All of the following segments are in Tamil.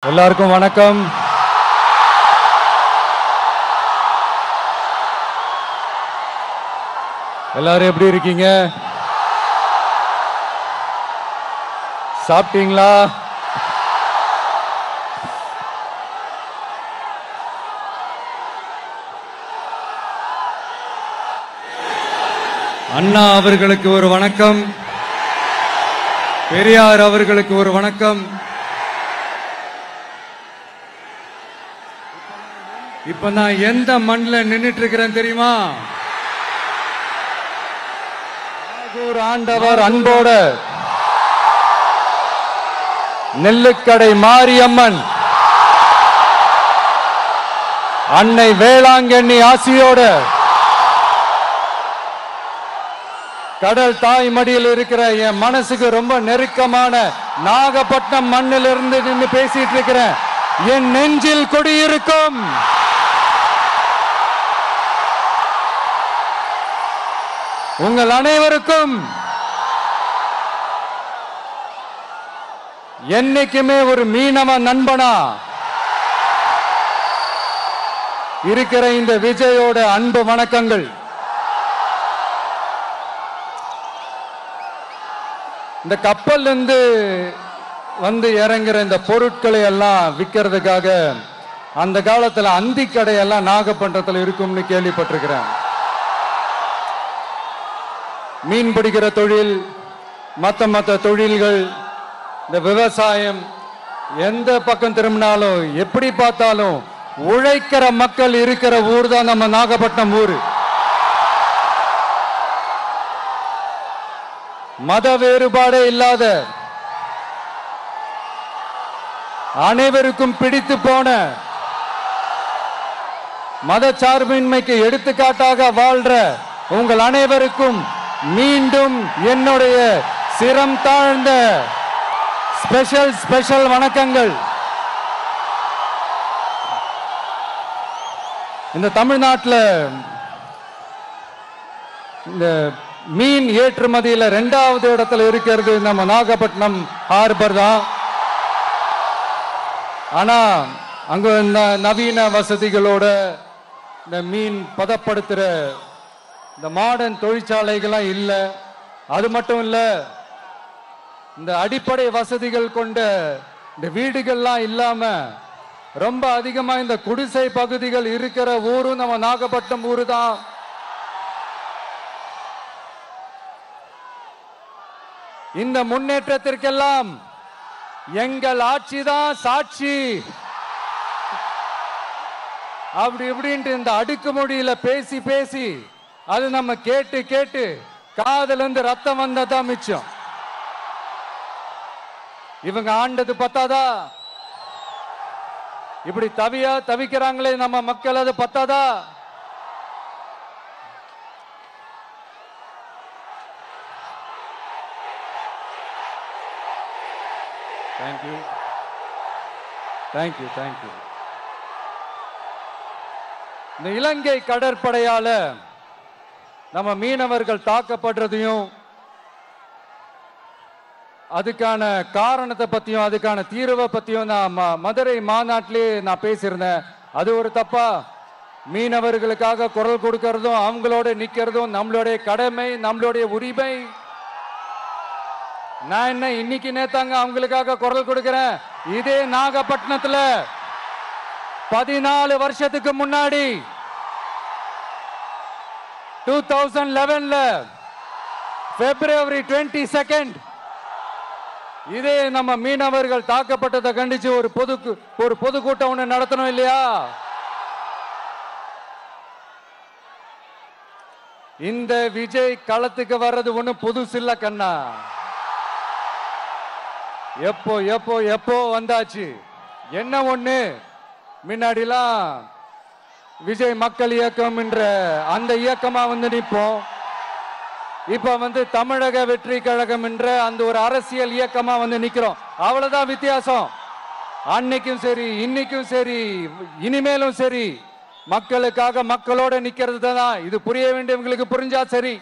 எல்லாருக்கும் வணக்கம். எல்லாரும் எப்படி இருக்கீங்க? சாப்பிட்டீங்களா? அண்ணா அவர்களுக்கு ஒரு வணக்கம், பெரியார் அவர்களுக்கு ஒரு வணக்கம். இப்ப நான் எந்த மண்ணில் நின்னுட்டு இருக்கிறேன் தெரியுமா? ஒரு ஆண்டவர் அன்போட நெல்லுக்கடை மாரியம்மன் அன்னை வேளாங்கண்ணி ஆசியோட கடல் தாய் மடியில் இருக்கிற என் மனசுக்கு ரொம்ப நெருக்கமான நாகப்பட்டினம் மண்ணில் இருந்து நின்று பேசிட்டு இருக்கிறேன். என் நெஞ்சில் குடியிருக்கும் உங்கள் அனைவருக்கும் என்னைக்குமே ஒரு மீனவ நண்பனா இருக்கிற இந்த விஜயோட அன்பு வணக்கங்கள். இந்த கப்பல் இருந்து வந்து இறங்குற இந்த பொருட்களை எல்லாம் விற்கிறதுக்காக அந்த காலத்துல அந்தி கடையெல்லாம் நாகப்பட்டினத்தில் இருக்கும்னு கேள்விப்பட்டிருக்கிறேன். மீன் பிடிக்கிற தொழில், மற்ற தொழில்கள், இந்த விவசாயம், எந்த பக்கம் திரும்பினாலும் எப்படி பார்த்தாலும் உழைக்கிற மக்கள் இருக்கிற ஊர் தான் நம்ம நாகப்பட்டினம் ஊர். மத வேறுபாடே இல்லாத, அனைவருக்கும் பிடித்து போன, மத சார்பின்மைக்கு எடுத்துக்காட்டாக வாழ்ற உங்கள் அனைவருக்கும் மீண்டும் என்னுடைய சிரம் தாழ்ந்த ஸ்பெஷல் வணக்கங்கள். இந்த தமிழ்நாட்டில் இந்த மீன் ஏற்றுமதியில் 2வது இடத்துல இருக்கிறது நம்ம நாகப்பட்டினம் ஹார்பர் தான். ஆனா அங்க இந்த நவீன வசதிகளோட இந்த மீன் பதப்படுத்துற இந்த மாடர்ன் தொழிற்சாலைகள்லாம் இல்லை. அது மட்டும் இல்ல, இந்த அடிப்படை வசதிகள் கொண்ட இந்த வீடுகள்லாம் இல்லாம ரொம்ப அதிகமா இந்த குடிசை பகுதிகள் இருக்கிற ஊரும் நம்ம நாகப்பட்டினம் ஊரு தான். இந்த முன்னேற்றத்திற்கெல்லாம் எங்கள் ஆட்சி தான் சாட்சி. அப்படி இப்படின்ட்டு இந்த அடுக்குமொழியில பேசி அது நம்ம கேட்டு காதுல இருந்து ரத்தம் வந்ததான் மிச்சம். இவங்க ஆண்டது பத்தாதா? இப்படி தவிக்கிறாங்களே நம்ம மக்கள், அது பத்தாதா? தேங்க்யூ. இந்த இலங்கை கடற்படையால நம்ம மீனவர்கள் தாக்கப்படுறதையும், அதுக்கான காரணத்தை பத்தியும், அதுக்கான தீர்வை பத்தியும் நான் மதுரை மாநாட்டிலே நான் பேசியிருந்தேன். அது ஒரு தப்பா? மீனவர்களுக்காக குரல் கொடுக்கறதும் அவங்களோட நிக்கிறதும் நம்மளுடைய கடமை, நம்மளுடைய உரிமை. நான் என்ன இன்னைக்கு நேத்தாங்க அவங்களுக்காக குரல் கொடுக்கிறேன். இதே நாகப்பட்டினத்துல 14 வருஷத்துக்கு முன்னாடி 2011 February 22 இதே நம்ம மீனவர்கள் தாக்கப்பட்டதை கண்டிச்சு ஒரு பொதுக்கூட்டம் ஒண்ணு நடத்தணும் இல்லையா? இந்த விஜய் களத்துக்கு வர்றது ஒண்ணு புதுசு இல்ல கண்ணா. எப்போ வந்தாச்சு. என்ன ஒண்ணு, முன்னாடிலாம் விஜய் மக்கள் இயக்கம் என்ற அந்த இயக்கமா வந்து நிற்போம். இப்ப தமிழக வெற்றி கழகம் என்ற அந்த ஒரு அரசியல் இயக்கமா வந்து நிக்கிறோம். அவ்வளவுதான் வித்தியாசம். அன்னைக்கும் சரி, இன்னைக்கும் சரி, இனிமேலும் சரி, மக்களுக்காக மக்களோட நிக்கிறது தான். இது புரிய வேண்டியவங்களுக்கு புரிஞ்சா சரி.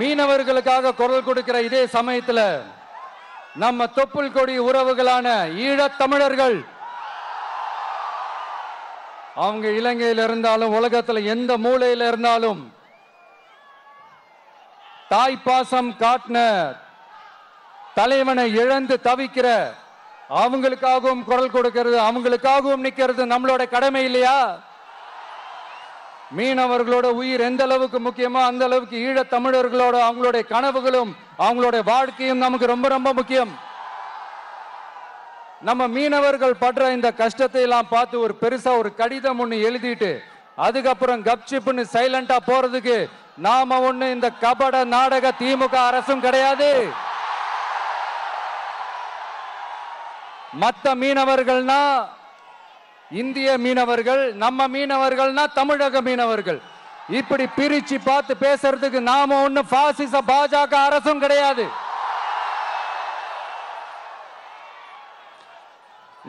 மீனவர்களுக்காக குரல் கொடுக்கிற இதே சமயத்துல நம்ம தொப்புள் கொடி உறவுகளான ஈழத் தமிழர்கள் அவங்க இலங்கையில் இருந்தாலும் உலகத்துல எந்த மூலையில இருந்தாலும் தாய்ப்பாசம் காட்டின தலைவனை இழந்து தவிக்கிற அவங்களுக்காகவும் குரல் கொடுக்கிறது, அவங்களுக்காகவும் நிக்கிறது நம்மளோட கடமை இல்லையா? மீனவர்களோட உயிர் எந்த அளவுக்கு முக்கியமோ அந்த அளவுக்கு ஈழத் தமிழர்களோட அவங்களுடைய கனவுகளும் அவங்களுடைய வாழ்க்கையும் நமக்கு ரொம்ப ரொம்ப முக்கியம். நம்ம மீனவர்கள் படுற இந்த கஷ்டத்தை எல்லாம் பார்த்து ஒரு பெருசா ஒரு கடிதம் ஒண்ணு எழுதிட்டு அதுக்கப்புறம் கப்சிப்னு சைலண்டா போறதுக்கு நாம ஒண்ணு இந்த கபட நாடக திமுக அரசும் கிடையாது. மத்த மீனவர்கள்னா இந்திய மீனவர்கள், நம்ம மீனவர்கள்னா தமிழக மீனவர்கள். இப்படி பிரிச்சு பார்த்து பேசுறதுக்கு நாம ஒண்ணு பாசிச பாஜக அரசும் கிடையாது.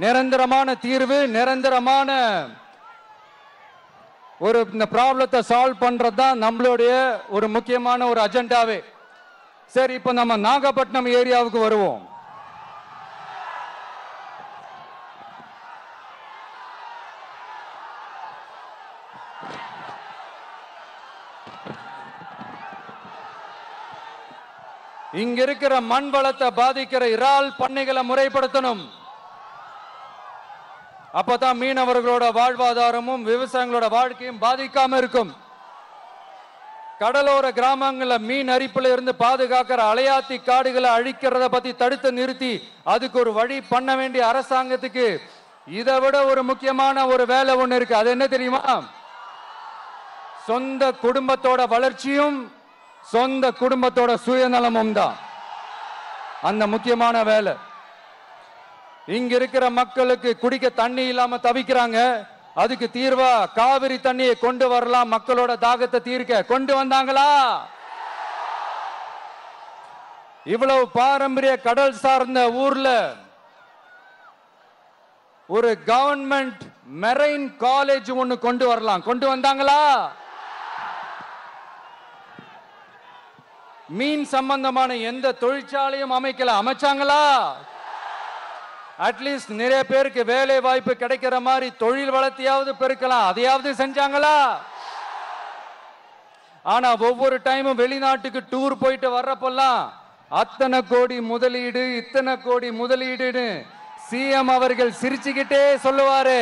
நிரந்தரமான தீர்வு, நிரந்தரமான ஒரு இந்த ப்ராப்ளத்தை சால்வ் பண்றதுதான் நம்மளுடைய ஒரு முக்கியமான ஒரு அஜெண்டாவே. சரி, இப்ப நம்ம நாகப்பட்டினம் ஏரியாவுக்கு வருவோம். இங்க இருக்கிற மண் வளத்தை பாதிக்கிற இறால் பண்ணைகளை முறைப்படுத்தணும். அப்பதான் மீனவர்களோட வாழ்வாதாரமும் விவசாயிகளோட வாழ்க்கையும் பாதிக்காம இருக்கும். கடலோர கிராமங்கள்ல மீன் அரிப்புல இருந்து பாதுகாக்கிற அலையாத்தி காடுகளை அழிக்கிறத பத்தி தடுத்து நிறுத்தி அதுக்கு ஒரு வழி பண்ண வேண்டிய அரசாங்கத்துக்கு இதை விட ஒரு முக்கியமான ஒரு வேலை ஒண்ணு இருக்கு. அது என்ன தெரியுமா? சொந்த குடும்பத்தோட வளர்ச்சியும் சொந்த குடும்பத்தோட சுயநலமும் தான் அந்த முக்கியமான வேலை. இங்க இருக்கிற மக்களுக்கு குடிக்க தண்ணி இல்லாம தவிக்கிறாங்க. அதுக்கு தீர்வா காவிரி தண்ணியை கொண்டு வரலாம், மக்களோட தாகத்தை தீர்க்க. கொண்டு வந்தாங்களா? இவ்வளவு பாரம்பரிய கடல் சார்ந்த ஊர்ல ஒரு கவர்மெண்ட் மெரைன் காலேஜ் ஒன்னு கொண்டு வரலாம். கொண்டு வந்தாங்களா? மீன் சம்பந்தமான எந்த தொழிற்சாலையும் அமைக்கல. அமைச்சாங்களா? அட்லீஸ்ட் நிறைய பேருக்கு வேலை வாய்ப்பு கிடைக்கிற மாதிரி தொழில் வளர்த்தியாவது பெருக்கலாம், அதையாவது செஞ்சாங்களா? ஆனா ஒவ்வொரு டைமும் வெளிநாட்டுக்கு டூர் போயிட்டு வர்றப்பெல்லாம் அத்தனை கோடி முதலீடு, இத்தனை கோடி முதலீடுன்னு சிஎம் அவர்கள் சிரிச்சுக்கிட்டே சொல்லுவாரு.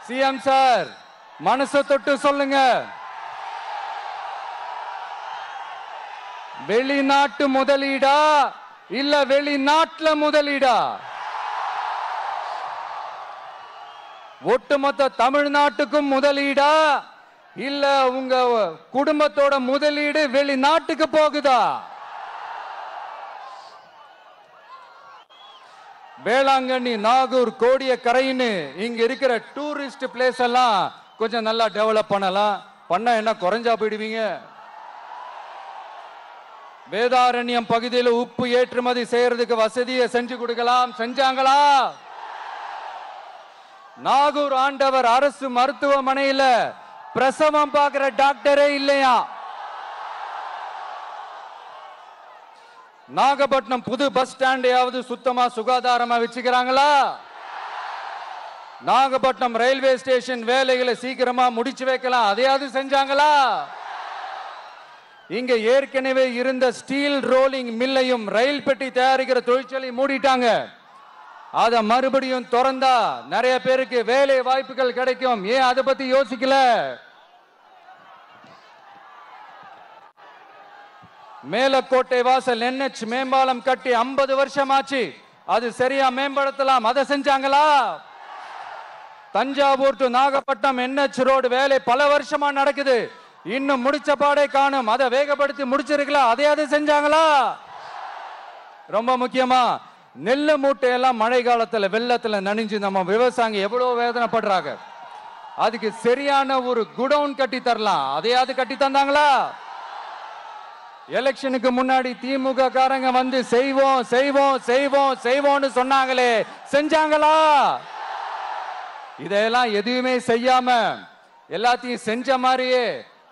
சிஎம் சார், மனசை தொட்டு சொல்லுங்க, வெளிநாட்டு முதலீடா இல்ல வெளிநாட்டுல முதலீடா? ஒட்டுமொத்த தமிழ்நாட்டுக்கும் முதலீடா இல்ல உங்க குடும்பத்தோட முதலீடு வெளிநாட்டுக்கு போகுதா? வேளாங்கண்ணி, நாகூர், கோடியக்கரைன்னு இங்க இருக்கிற டூரிஸ்ட் பிளேஸ் எல்லாம் கொஞ்சம் நல்லா டெவலப் பண்ணலாம். பண்ண என்ன குறைஞ்சா போயிடுவீங்க? வேதாரண்யம் பகுதியில் உப்பு ஏற்றுமதி செய்யறதுக்கு வசதியை செஞ்சு கொடுக்கலாம். செஞ்சாங்களா? நாகூர் ஆண்டவர் அரசு மருத்துவமனையில பிரசவம் பார்க்கிற டாக்டரே இல்லையா? நாகப்பட்டினம் புது பஸ் ஸ்டாண்டையாவது சுத்தமா சுகாதாரமா வச்சுக்கிறாங்களா? நாகப்பட்டினம் ரயில்வே ஸ்டேஷன் வேலைகளை சீக்கிரமா முடிச்சு வைக்கலாம், அதையாவது செஞ்சாங்களா? இங்க ஏற்கனவே இருந்த ஸ்டீல் ரோலிங் மில்லையும் ரயில் பெட்டி தயாரிக்கிற தொழிற்சாலை மூடிட்டாங்க. அத மறுபடியும் திறந்தா நிறைய பேருக்கு வேலை வாய்ப்புகள் கிடைக்கும். ஏன் அதை பத்தி யோசிக்கல? மேலக்கோட்டை வாசல் NH மேம்பாலம் கட்டி 50 வருஷம் ஆச்சு. அது சரியா மேம்படுத்தலாம், அதை செஞ்சாங்களா? Thanjavur to Nagapattinam NH road வேலை பல வருஷமா நடக்குது, இன்னும் முடிச்ச பாடே காணும். அதை வேகப்படுத்தி முடிச்சிருக்கலாம், அதையாவது செஞ்சாங்களா? ரொம்ப முக்கியமா நெல்லு மூட்டையெல்லாம் மழை காலத்துல வெள்ளத்துல நனைஞ்சு நம்ம விவசாயிங்க எவ்வளவு வேதனைப்படுறாங்க. அதுக்கு சரியான ஒரு குடவுன் கட்டி தரலாம், அதையாவது கட்டி தந்தாங்களா? எலெக்ஷனுக்கு முன்னாடி திமுக காரங்க வந்து செய்வோம் செய்வோம் செய்வோம் செய்வோம்னு சொன்னாங்களே, செஞ்சாங்களா? இதெல்லாம் எதுவுமே செய்யாம எல்லாத்தையும் செஞ்ச மாதிரியே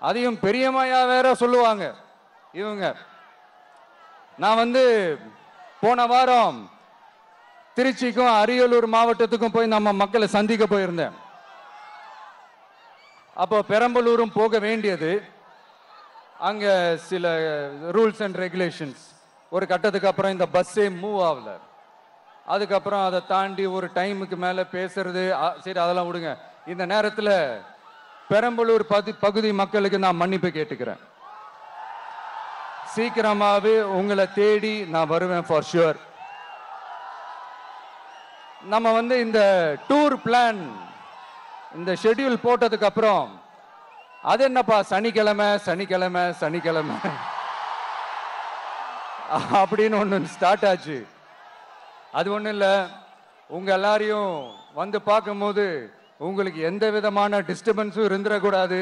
அதையும் பெரியமையா வேற சொல்லுவாங்க இவங்க. நான் போன வாரம் திருச்சிக்கும் அரியலூர் மாவட்டத்துக்கும் போய் நம்ம மக்களை சந்திக்க போயிருந்தேன். அப்போ பெரம்பலூரும் போக வேண்டியது. அங்க சில ரூல்ஸ் அண்ட் ரெகுலேஷன்ஸ், ஒரு கட்டத்துக்கு அப்புறம் இந்த பஸ்ஸே மூவ் ஆகல. அதுக்கப்புறம் அதை தாண்டி ஒரு டைமுக்கு மேல பேசுறது, சரி அதெல்லாம் விடுங்க. இந்த நேரத்தில் பெரம்பலூர் பகுதி மக்களுக்கு நான் மன்னிப்பு கேட்டுக்கிறேன். சீக்கிரமாவே உங்களை தேடி நான் வருவேன் ஃபார் ஷுர். நம்ம இந்த டூர் பிளான், இந்த ஷெட்யூல் போட்டதுக்கு அப்புறம் அது என்னப்பா சனிக்கிழமை சனிக்கிழமை சனிக்கிழமை அப்படின்னு ஒன்று ஸ்டார்ட் ஆச்சு. அது ஒன்றும் இல்லை, உங்க எல்லாரையும் பார்க்கும்போது உங்களுக்கு எந்த விதமான டிஸ்டர்பன்ஸும் இருந்துடக்கூடாது.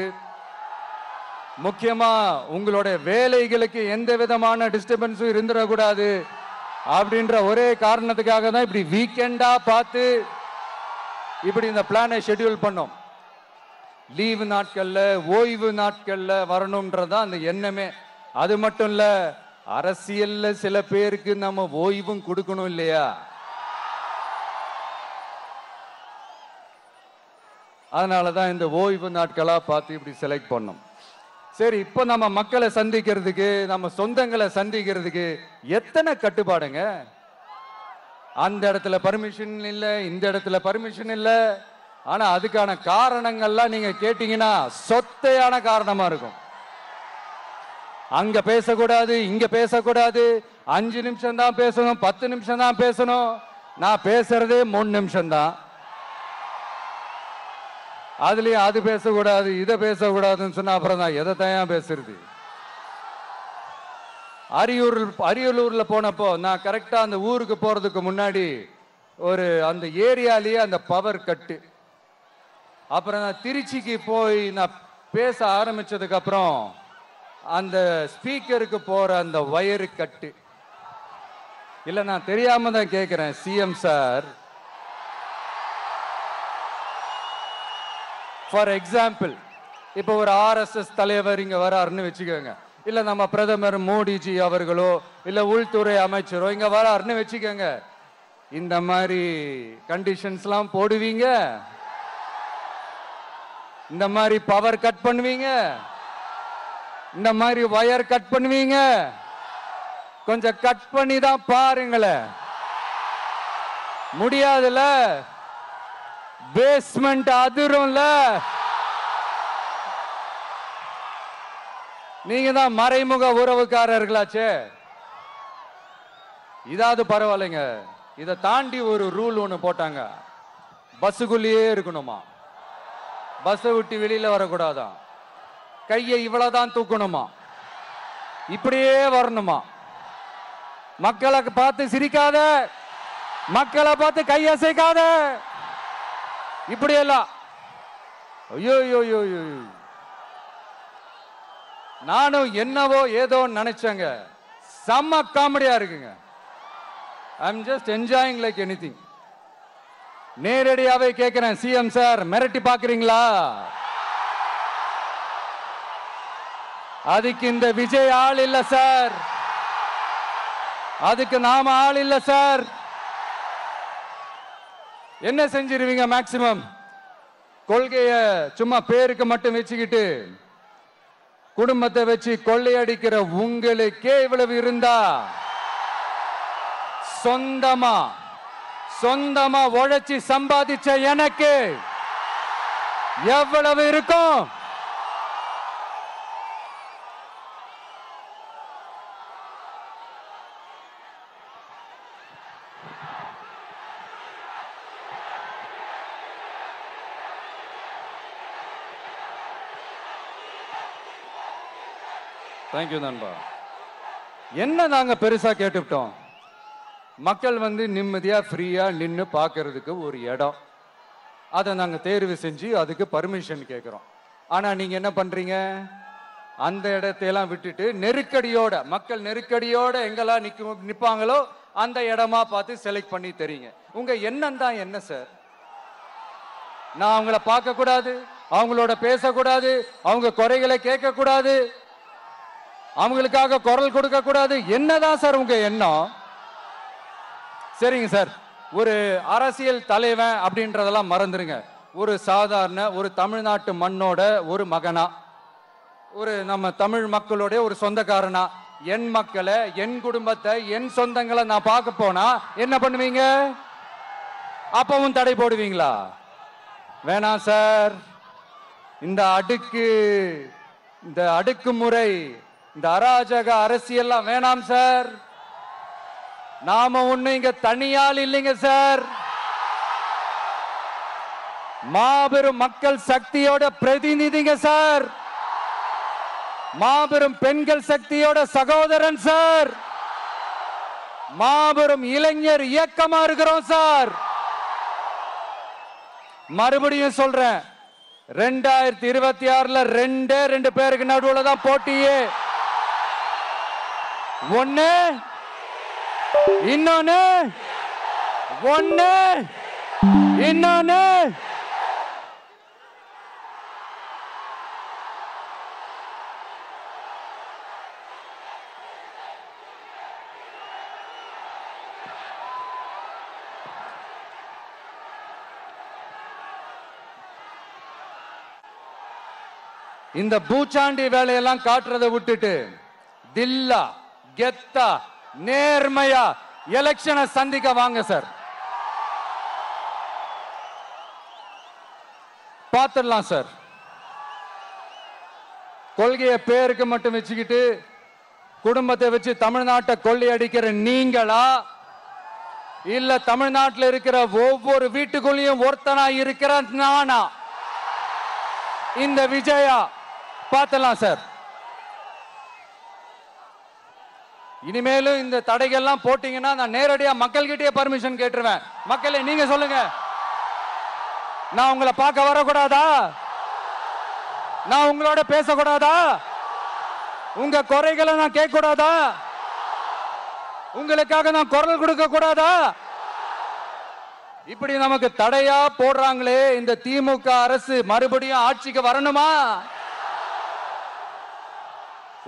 முக்கியமா உங்களுடைய வேலைகளுக்கு எந்த விதமான டிஸ்டர்பன்ஸும் இருந்துடக்கூடாது அப்படின்ற ஒரே காரணத்துக்காக தான் இப்படி வீக்கெண்டா பார்த்து இப்படி இந்த பிளானை ஷெட்யூல் பண்ணோம். லீவு நாட்கள்ல, ஓய்வு நாட்கள்ல வரணும்ன்றதான் அந்த எண்ணமே. அது மட்டும் இல்ல, அரசியல்ல சில பேருக்கு நம்ம ஓய்வும் கொடுக்கணும் இல்லையா? அதனாலதான் இந்த ஓய்வு நாட்களா பார்த்து இப்படி செலக்ட் பண்ணோம். சரி, இப்போ நம்ம மக்களை சந்திக்கிறதுக்கு, நம்ம சொந்தங்களை சந்திக்கிறதுக்கு எத்தனை கட்டுப்பாடுங்க. அந்த இடத்துல பர்மிஷன் இல்ல, இந்த இடத்துல பர்மிஷன் இல்ல. ஆனா அதுக்கான காரணங்கள்லாம் நீங்க கேட்டீங்கன்னா சொத்தையான காரணமா இருக்கும். அங்க பேசக்கூடாது, இங்க பேசக்கூடாது, 5 நிமிஷம் தான் பேசணும், 10 நிமிஷம் தான் பேசணும். நான் பேசுறதே 3 நிமிஷம் தான். அதுலயும் அது பேசக்கூடாது, இதை பேசக்கூடாதுன்னு சொன்னா அப்புறம் நான் எதை தான் பேசுறது? அரியலூர்ல போனப்போ நான் கரெக்டா அந்த ஊருக்கு போறதுக்கு முன்னாடி அந்த ஏரியாலேயே அந்த பவர் கட்டு. அப்புறம் நான் திருச்சிக்கு போய் நான் பேச ஆரம்பிச்சதுக்கு அப்புறம் அந்த ஸ்பீக்கருக்கு போற அந்த வயரு கட்டு. இல்ல, நான் தெரியாம தான் கேட்கிறேன் சிஎம் சார். ஃபார் எக்ஸாம்பிள், இப்போ ஒரு ஆர்எஸ்எஸ் தலைவர் இங்க வராருன்னு வச்சுக்கோங்க, இல்ல நம்ம பிரதமர் மோடிஜி அவர்களோ இல்ல உள்துறை அமைச்சரோ இங்க வராருன்னு வச்சுக்கோங்க. இந்த மாதிரி கண்டிஷன்ஸ்லாம் போடுவீங்க, இந்த மாதிரி பவர் கட் பண்ணுவீங்க, இந்த மாதிரி வயர் கட் பண்ணுவீங்க. கொஞ்சம் கட் பண்ணி தான் பாருங்களேன். முடியாதுல, பேஸ்மெண்ட் அதிரும்ல. நீங்க தான் மறைமுக உறவுக்காரர்களாச்சே. இதாவது பரவாயில்லைங்க. இதை தாண்டி ஒரு ரூல் ஒண்ணு போட்டாங்க, பஸ்ஸுக்குள்ளேயே இருக்கணுமா, பஸ்ஸை விட்டு வெளியில வரக்கூடாதான், கையை இவ்வளவுதான் தூக்கணுமா, இப்படியே வரணுமா, மக்களை பார்த்து சிரிக்காத, மக்களை பார்த்து கையசைக்காத, இப்படியெல்லாம். ஐயோ ஐயோ ஐயோ, நானும் என்னவோ ஏதோ நினைச்சேங்க. செம்ம காமெடியா இருக்குங்க. I am just enjoying like anything. நேரடியாவே கேட்கிறேன், சிஎம் சார் மிரட்டி பாக்குறீங்களா? அதுக்கு இந்த விஜய் ஆள் இல்ல சார், அதுக்கு நாம ஆள் இல்ல சார். என்ன செஞ்சிருவீங்க? மேக்சிமம் கொள்கைய சும்மா பேருக்கு மட்டும் வச்சுக்கிட்டு குடும்பத்தை வச்சு கொள்ளையடிக்கிற உங்களுக்கே இவ்வளவு இருந்தா, சொந்தமா உழைச்சி சம்பாதிச்ச எனக்கு எவ்வளவு இருக்கும்? தேங்க்யூ நண்பா. என்ன நாங்க பெருசா கேட்டுவிட்டோம்? மக்கள் நிம்மதியா ஃப்ரீயா நின்று பார்க்கறதுக்கு ஒரு இடம், அதை நாங்க தேர்வு செஞ்சு அதுக்கு பர்மிஷன் கேட்கிறோம். ஆனா நீங்க என்ன பண்றீங்க? அந்த இடத்தையெல்லாம் விட்டுட்டு நெருக்கடியோட, மக்கள் நெருக்கடியோட எங்கெல்லாம் நிப்பாங்களோ அந்த இடமா பார்த்து செலக்ட் பண்ணி தரீங்க. உங்க எண்ணம் தான் என்ன சார்? நான் அவங்கள பார்க்க கூடாது, அவங்களோட பேசக்கூடாது, அவங்க குறைகளை கேட்க கூடாது, அவங்களுக்காக குரல் கொடுக்க கூடாது. என்னதான் சார் உங்க எண்ணம்? சரிங்க சார், ஒரு அரசியல் தலைவன் அப்படின்றதெல்லாம் மறந்துருங்க. ஒரு சாதாரண ஒரு தமிழ்நாட்டு மண்ணோட ஒரு மகனா, ஒரு நம்ம தமிழ் மக்களுடைய ஒரு சொந்தக்காரனா, என் மக்களை, என் குடும்பத்தை, என் சொந்தங்களை நான் பார்க்க போனா என்ன பண்ணுவீங்க? அப்பவும் தடை போடுவீங்களா? வேணாம் சார். இந்த அடுக்குமுறை, இந்த அராஜக அரசியல்லாம் வேணாம் சார். நாம ஒண்ணு இங்க தனியால் இல்லைங்க சார். மாபெரும் மக்கள் சக்தியோட பிரதிநிதிங்க சார். மாபெரும் பெண்கள் சக்தியோட சகோதரன் சார். மாபெரும் இளைஞர் இயக்கமா இருக்கிறோம் சார். மறுபடியும் சொல்றேன், 2026 ரெண்டு பேருக்கு நடுவுல தான் போட்டியே. ஒண்ணு இன்னொன்னு இந்த பூச்சாண்டி வேலையெல்லாம் காட்டுறதை விட்டுட்டு தில்லா கெத்தா நேர்மையா எலெக்ஷனை சந்திக்க வாங்க சார். பார்த்துடலாம் சார். கொள்கையை பேருக்கு மட்டும் வச்சுக்கிட்டு குடும்பத்தை வச்சு தமிழ்நாட்டை கொள்ளையடிக்கிற நீங்களா, இல்ல தமிழ்நாட்டில் இருக்கிற ஒவ்வொரு வீட்டுக்குள்ளேயும் ஒருத்தனா இருக்கிற நானா, இந்த விஜயா? பார்த்துடலாம் சார். இனிமேலும் இந்த தடைகள்லாம் போட்டீங்கன்னா நான் நேரடியா மக்கள்கிட்டயே பர்மிஷன் கேட்டுருவேன். மக்களே நீங்க சொல்லுங்க, நான் உங்களை பார்க்க வரக்கூடாதா? நான் உங்களோட பேசக்கூடாதா? உங்க குறைகளை நான் கேட்க கூடாதா? உங்களுக்காக நான் குரல் கொடுக்க கூடாதா? இப்படி நமக்கு தடையா போடுறாங்களே, இந்த திமுக அரசு மறுபடியும் ஆட்சிக்கு வரணுமா?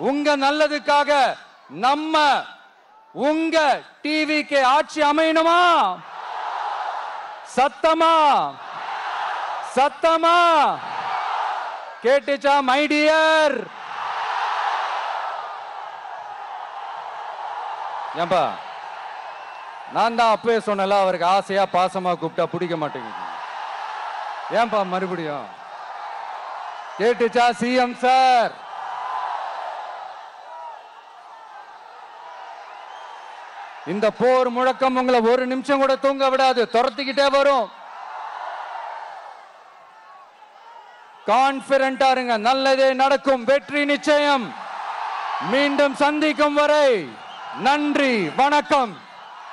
உங்க நல்லதுக்காக நம்ம உங்க டிவிக்கு ஆட்சி அமையணுமா? சத்தமா சத்தமா கேட்டுச்சா மை டியர்? ஏன்பா, நான் தான் அப்பவே சொன்னல, அவருக்கு ஆசையா பாசமா கூப்பிட்டா பிடிக்க மாட்டேங்குது. ஏன்பா மறுபடியும்? கேட்டுச்சா சிஎம் சார்? இந்த போர் முழக்கம் உங்களை ஒரு நிமிஷம் கூட தூங்க விடாது, துரத்திக்கிட்டே வரும். கான்பிடண்டா இருங்க, நல்லதே நடக்கும், வெற்றி நிச்சயம். மீண்டும் சந்திக்கும் வரை நன்றி, வணக்கம்.